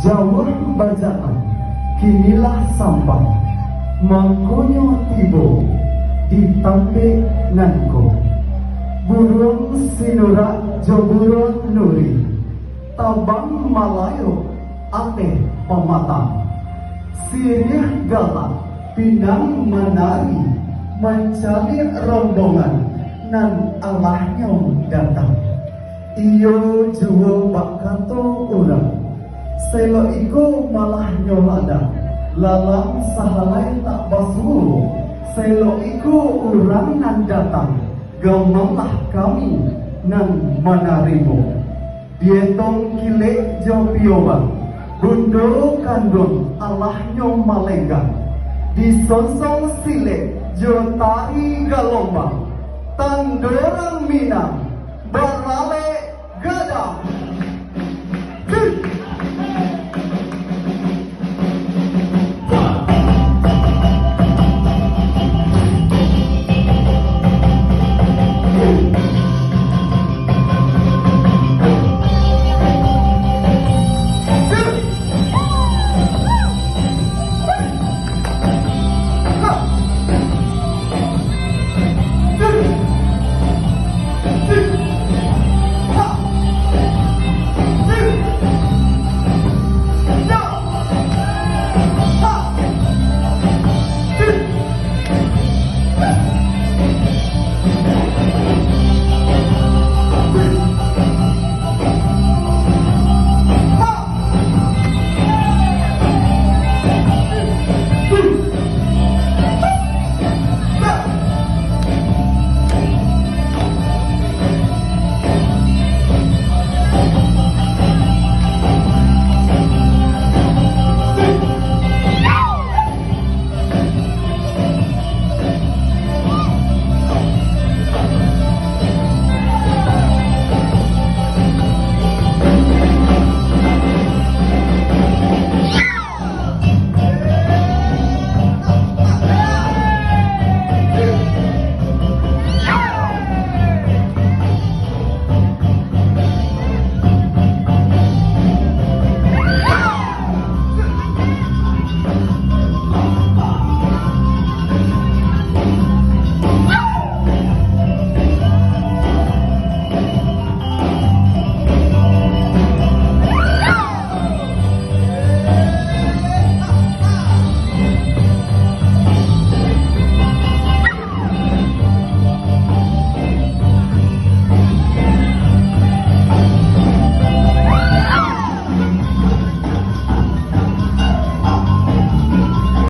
Jawah bajaan kinilah sampah mangkonyo tibo ditampe nganko. Burung sinurak joburon nuri tabang malayo ate pematang. Sirih galak pinang menari mencari rombongan nan Allahnya datang. Iyo juwo bakato urang selo iku malah nyolada lalang sahalai tak basuru. Selo iku urang nan datang gemalah kami nan menarimu. Dietong kilek jo pioba bundo kandung Allah nyo malenggah. Disonsong silek jo tari galombang tandorang minang berlale gadang.